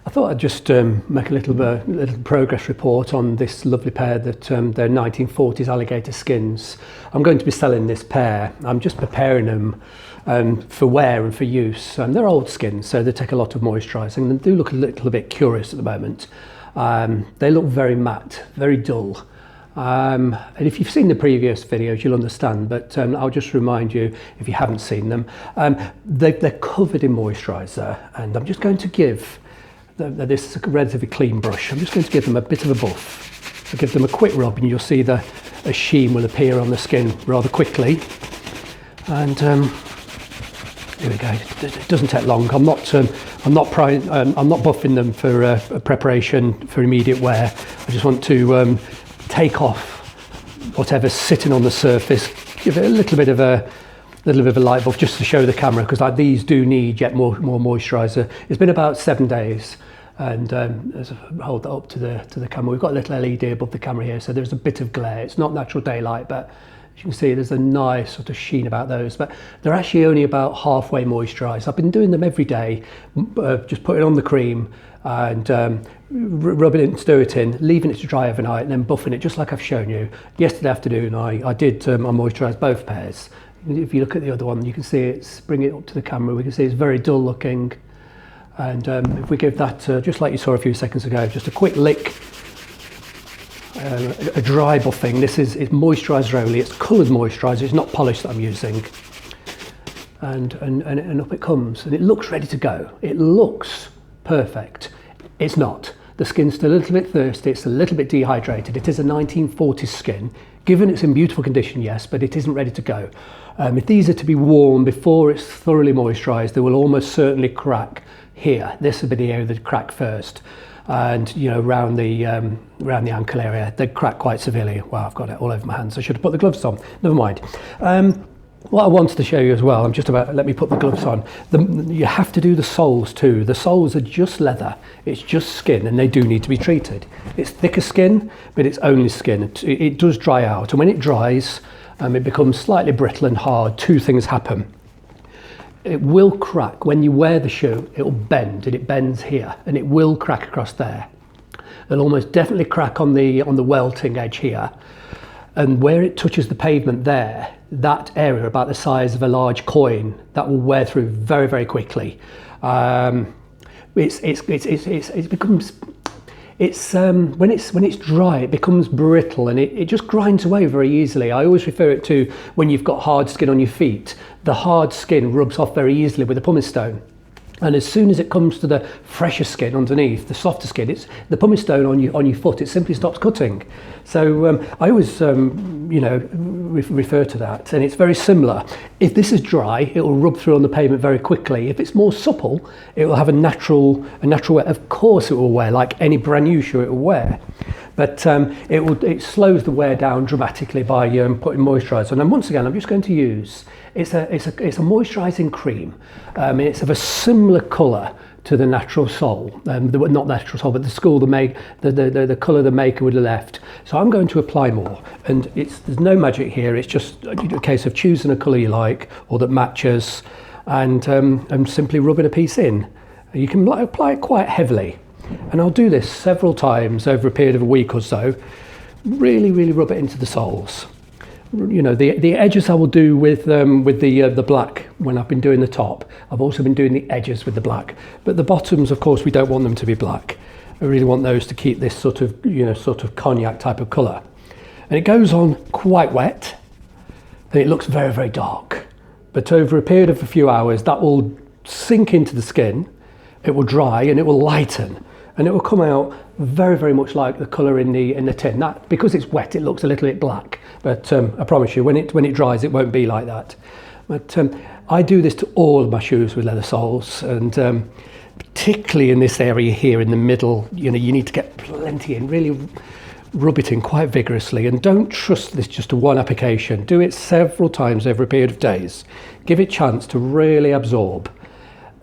I thought I'd just make a little progress report on this lovely pair that they're 1940s Alligator Skins. I'm going to be selling this pair. I'm just preparing them for wear and for use. They're old skins, so they take a lot of moisturising. They do look a little bit curious at the moment. They look very matte, very dull. And if you've seen the previous videos, you'll understand, but I'll just remind you, if you haven't seen them, they're covered in moisturiser, and I'm just going to give, this is a relatively clean brush, I'm just going to give them a bit of a buff. I'll give them a quick rub and you'll see a sheen will appear on the skin rather quickly. And here we go, it doesn't take long. I'm not buffing them for preparation for immediate wear. I just want to take off whatever's sitting on the surface, give it a little bit of a light buff just to show the camera, because like these do need yet more moisturiser. It's been about 7 days, and as I hold that up to the camera, we've got a little LED above the camera here, so there's a bit of glare. It's not natural daylight, but as you can see, there's a nice sort of sheen about those, but they're actually only about halfway moisturised. I've been doing them every day, just putting on the cream and rubbing it and stir it in, leaving it to dry overnight, and then buffing it just like I've shown you. Yesterday afternoon I did I moisturised both pairs. If you look at the other one, you can see bring it up to the camera, we can see it's very dull looking. And if we give that, just like you saw a few seconds ago, just a quick lick, a dry buffing. It's moisturiser only, it's coloured moisturiser, it's not polish that I'm using. And up it comes, and it looks ready to go. It looks perfect. It's not. The skin's still a little bit thirsty, it's a little bit dehydrated. It is a 1940s skin. Given it's in beautiful condition, yes, but it isn't ready to go. If these are to be worn before it's thoroughly moisturised, they will almost certainly crack here. This would be the area that crack first. And you know, around the ankle area, they crack quite severely. Wow, I've got it all over my hands. I should have put the gloves on. Never mind. What I wanted to show you as well, let me put the gloves on. You have to do the soles too. The soles are just leather, it's just skin, and they do need to be treated. It's thicker skin, but it's only skin. It does dry out, and when it dries, it becomes slightly brittle and hard. Two things happen. It will crack. When you wear the shoe, it will bend, and it bends here, and it will crack across there. It'll almost definitely crack on the welting edge here. And where it touches the pavement there, that area about the size of a large coin, that will wear through very, very quickly. When it's dry, it becomes brittle, and it just grinds away very easily. I always refer it to when you've got hard skin on your feet. The hard skin rubs off very easily with a pumice stone. And as soon as it comes to the fresher skin underneath, the softer skin, it's the pumice stone on your foot, it simply stops cutting. So I always refer to that, and it's very similar. If this is dry, it will rub through on the pavement very quickly. If it's more supple, it will have a natural wear. Of course it will wear, like any brand new shoe it will wear. But it slows the wear down dramatically by putting moisturiser on. And once again, I'm just going to use, it's a moisturising cream. It's of a similar colour to the natural sole, not natural sole, but the colour the maker would have left. So I'm going to apply more, and there's no magic here. It's just a case of choosing a colour you like or that matches, and simply rubbing a piece in. You can apply it quite heavily. And I'll do this several times over a period of a week or so. Really, really rub it into the soles. You know, the edges I will do with the black when I've been doing the top. I've also been doing the edges with the black. But the bottoms, of course, we don't want them to be black. I really want those to keep this sort of cognac type of colour. And it goes on quite wet, and it looks very, very dark. But over a period of a few hours, that will sink into the skin. It will dry and it will lighten. And it will come out very, very much like the colour in the tin. That, because it's wet, it looks a little bit black. But I promise you, when it dries, it won't be like that. But I do this to all of my shoes with leather soles, and particularly in this area here in the middle, you need to get plenty in. Really rub it in quite vigorously, and don't trust this just to one application. Do it several times over a period of days. Give it a chance to really absorb.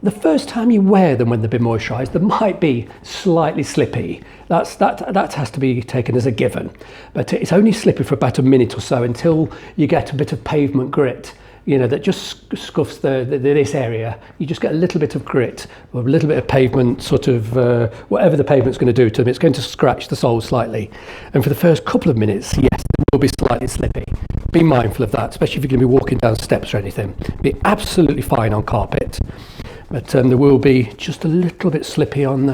The first time you wear them when they've been moisturised, they might be slightly slippy. That has to be taken as a given. But it's only slippy for about a minute or so until you get a bit of pavement grit that just scuffs this area. You just get a little bit of grit or a little bit of pavement, sort of whatever the pavement's going to do to them. It's going to scratch the sole slightly. And for the first couple of minutes, yes, it will be slightly slippy. Be mindful of that, especially if you're going to be walking down steps or anything. Be absolutely fine on carpet, but there will be just a little bit slippy on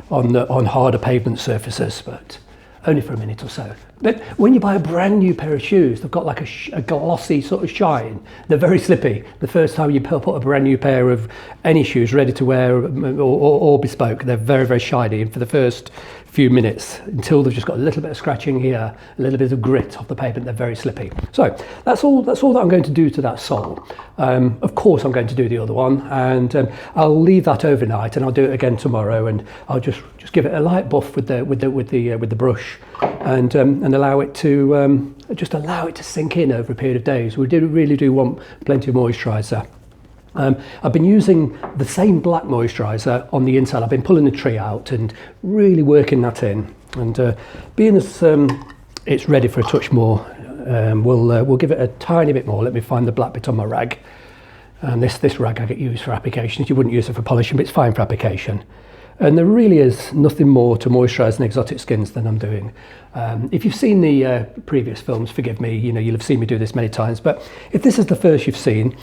harder pavement surfaces, but only for a minute or so. But when you buy a brand new pair of shoes, they've got like a glossy sort of shine. They're very slippy. The first time you put a brand new pair of any shoes ready to wear or bespoke, they're very, very shiny. And for the first few minutes, until they've just got a little bit of scratching here, a little bit of grit off the pavement, they're very slippy. So that's all that I'm going to do to that sole. Of course, I'm going to do the other one, and I'll leave that overnight, and I'll do it again tomorrow, and I'll just give it a light buff with the brush, and allow it to sink in over a period of days. We really do want plenty of moisturiser. I've been using the same black moisturiser on the inside. I've been pulling the tree out and really working that in, and being as it's ready for a touch more, we'll give it a tiny bit more. Let me find the black bit on my rag, and this rag I get used for applications. You wouldn't use it for polishing, but it's fine for application. And there really is nothing more to moisturising exotic skins than I'm doing. If you've seen the previous films, forgive me, you'll have seen me do this many times, but if this is the first you've seen,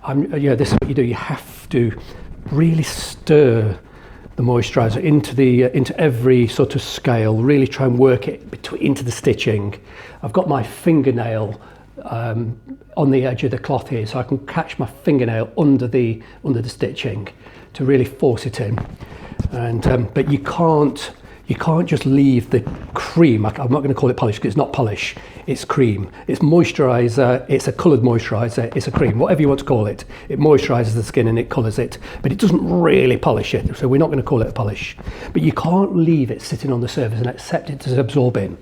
this is what you do. You have to really stir the moisturiser into every sort of scale, really try and work it into the stitching. I've got my fingernail on the edge of the cloth here, so I can catch my fingernail under the stitching to really force it in. And but you can't just leave the cream. I'm not going to call it polish because it's not polish, it's cream. It's moisturiser, it's a coloured moisturiser, it's a cream, whatever you want to call it. It moisturises the skin and it colours it, but it doesn't really polish it, so we're not going to call it a polish. But you can't leave it sitting on the surface and accept it to absorb in.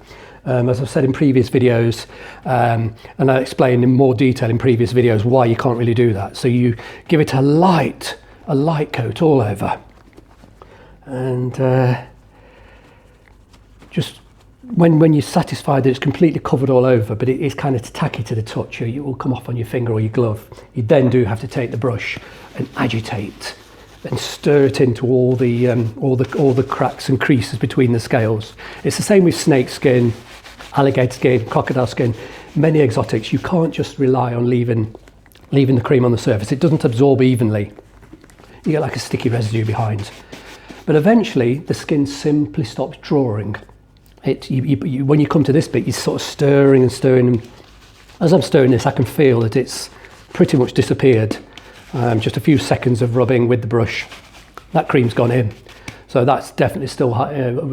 As I've said in previous videos, and I explained in more detail in previous videos why you can't really do that. So you give it a light coat all over. And just when you're satisfied that it's completely covered all over, but it is kind of tacky to the touch, or it will come off on your finger or your glove, you then do have to take the brush and agitate and stir it into all the cracks and creases between the scales. It's the same with snake skin, alligator skin, crocodile skin, many exotics. You can't just rely on leaving the cream on the surface. It doesn't absorb evenly. You get like a sticky residue behind. But eventually, the skin simply stops drawing. When you come to this bit, you're sort of stirring and stirring. And as I'm stirring this, I can feel that it's pretty much disappeared. Just a few seconds of rubbing with the brush, that cream's gone in. So that's definitely still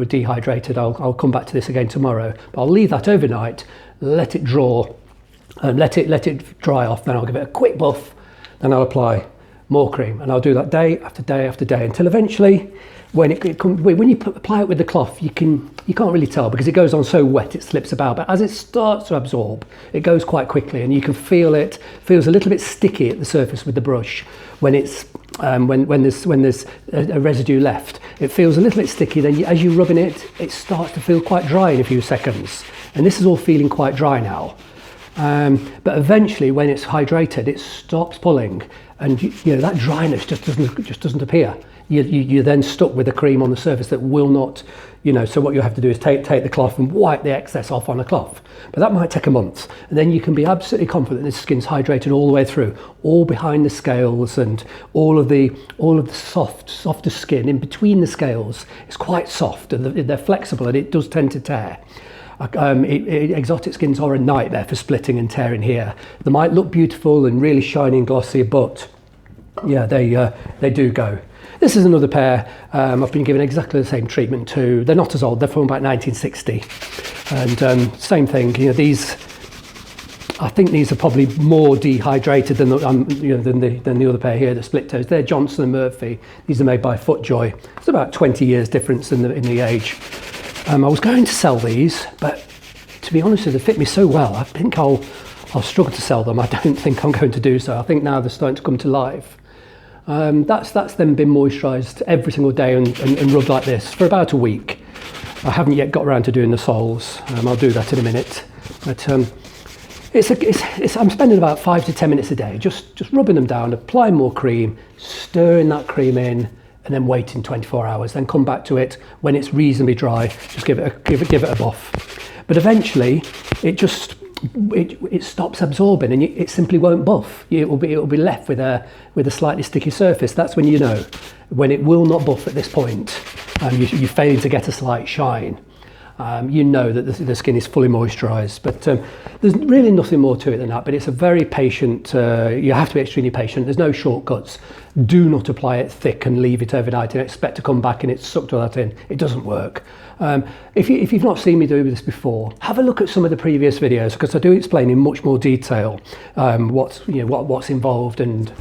dehydrated. I'll come back to this again tomorrow. But I'll leave that overnight, let it draw, and let it dry off. Then I'll give it a quick buff. Then I'll apply more cream, and I'll do that day after day after day until eventually, when you apply it with the cloth, you can't really tell because it goes on so wet it slips about. But as it starts to absorb, it goes quite quickly, and you can feel it feels a little bit sticky at the surface with the brush when it's when there's a residue left. It feels a little bit sticky. Then as you're rubbing it, it starts to feel quite dry in a few seconds, and this is all feeling quite dry now. But eventually, when it's hydrated, it stops pulling, and that dryness just doesn't appear. You're then stuck with a cream on the surface that will not, so what you have to do is take the cloth and wipe the excess off on a cloth. But that might take a month, and then you can be absolutely confident this skin's hydrated all the way through, all behind the scales, and all of the softer skin in between the scales is quite soft, and they're flexible, and it does tend to tear. Exotic skins are a nightmare for splitting and tearing here. They might look beautiful and really shiny and glossy, but yeah, they do go. This is another pair I've been given exactly the same treatment to. They're not as old, they're from about 1960. And same thing, these, I think these are probably more dehydrated than the other pair here, the split toes. They're Johnson & Murphy. These are made by FootJoy. It's about 20 years difference in the age. I was going to sell these, but to be honest with you, they fit me so well. I think I'll struggle to sell them. I don't think I'm going to do so. I think now they're starting to come to life. That's then been moisturised every single day and rubbed like this for about a week. I haven't yet got around to doing the soles. I'll do that in a minute. But I'm spending about 5 to 10 minutes a day just rubbing them down, applying more cream, stirring that cream in, and then waiting 24 hours. Then come back to it when it's reasonably dry. Just give it a buff. But eventually, it stops absorbing, and it simply won't buff. It will be left with a slightly sticky surface. That's when you know when it will not buff at this point. You're failing to get a slight shine. You know that the skin is fully moisturised, but there's really nothing more to it than that. But it's a very patient, you have to be extremely patient. There's no shortcuts. Do not apply it thick and leave it overnight and expect to come back and it's sucked all that in. It doesn't work. If you've not seen me do this before, have a look at some of the previous videos, because I do explain in much more detail what's involved and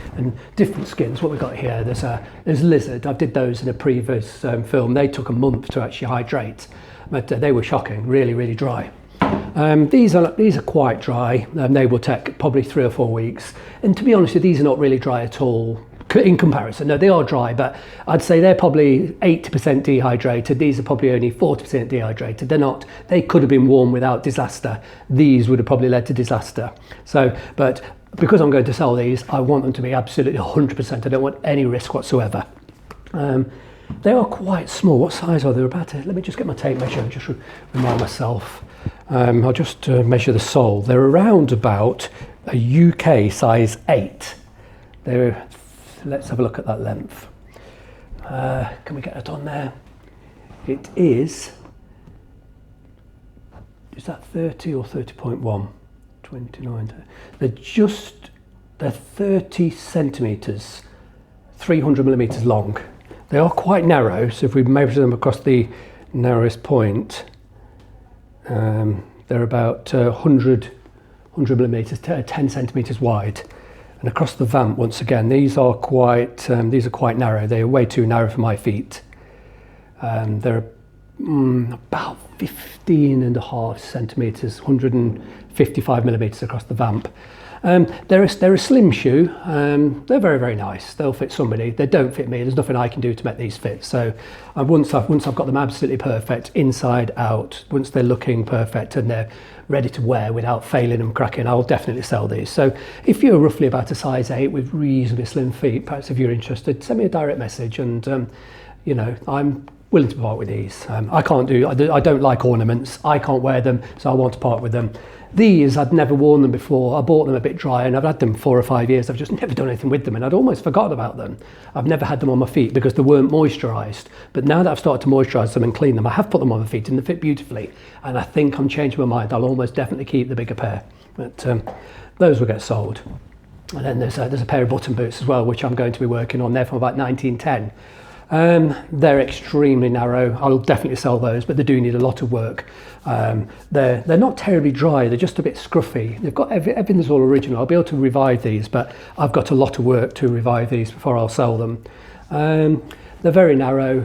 different skins. What we've got here, there's lizard. I did those in a previous film. They took a month to actually hydrate. But they were shocking, really, really dry. These are quite dry. They will take probably 3 or 4 weeks. And to be honest, these are not really dry at all in comparison. No, they are dry, but I'd say they're probably 80% dehydrated. These are probably only 40% dehydrated. They're not. They could have been warm without disaster. These would have probably led to disaster. But because I'm going to sell these, I want them to be absolutely 100%. I don't want any risk whatsoever. They are quite small. What size are they? Let me just get my tape measure and just remind myself. I'll just measure the sole. They're around about a UK size 8. Let's have a look at that length. Can we get that on there? It is that 30 or 30.1? 29. They're 30 centimetres, 300 millimetres long. They are quite narrow, so if we measure them across the narrowest point, they're about 100 millimetres, 10 centimetres wide. And across the vamp, once again, these are quite narrow. They are way too narrow for my feet. They're about 15.5 centimetres, 155 millimetres across the vamp. They're a slim shoe. They're very, very nice. They'll fit somebody. They don't fit me. There's nothing I can do to make these fit. So once I've got them absolutely perfect, inside out, once they're looking perfect and they're ready to wear without failing and cracking, I'll definitely sell these. So if you're roughly about a size 8 with reasonably slim feet, perhaps if you're interested, send me a direct message, and I'm willing to part with these. I don't like ornaments. I can't wear them, so I want to part with them. These, I'd never worn them before. I bought them a bit dry and I've had them 4 or 5 years. I've just never done anything with them and I'd almost forgotten about them. I've never had them on my feet because they weren't moisturised. But now that I've started to moisturise them and clean them, I have put them on my feet and they fit beautifully. And I think I'm changing my mind. I'll almost definitely keep the bigger pair. But those will get sold. And then there's a pair of button boots as well, which I'm going to be working on. They're from about 1910. They're extremely narrow. I'll definitely sell those, but they do need a lot of work. They're not terribly dry, they're just a bit scruffy. They've got everything's all original. I'll be able to revive these, but I've got a lot of work to revive these before I'll sell them. They're very narrow.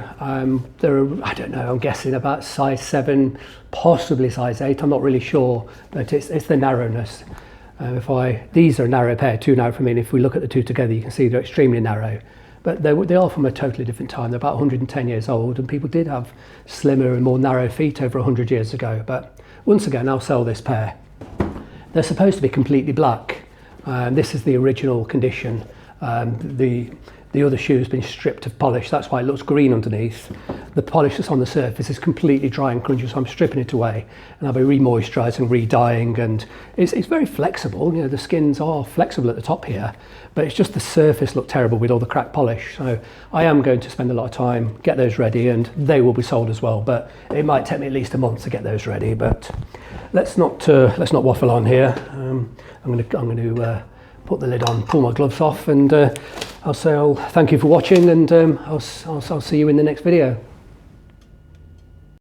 They're, I don't know, I'm guessing about size 7, possibly size 8. I'm not really sure, but it's the narrowness. These are a narrow pair, too narrow for me, and if we look at the two together, you can see they're extremely narrow. But they are from a totally different time. They're about 110 years old, and people did have slimmer and more narrow feet over 100 years ago. But once again, I'll sell this pair. They're supposed to be completely black. This is the original condition. The other shoe's been stripped of polish. That's why it looks green underneath. The polish that's on the surface is completely dry and crunchy, so I'm stripping it away. And I'll be re-moisturising, re-dyeing, and it's very flexible. You know, the skins are flexible at the top here, but it's just the surface looked terrible with all the cracked polish. So I am going to spend a lot of time, get those ready, and they will be sold as well. But it might take me at least a month to get those ready. But let's not waffle on here. I'm going to put the lid on, pull my gloves off, and I'll say thank you for watching, and I'll see you in the next video.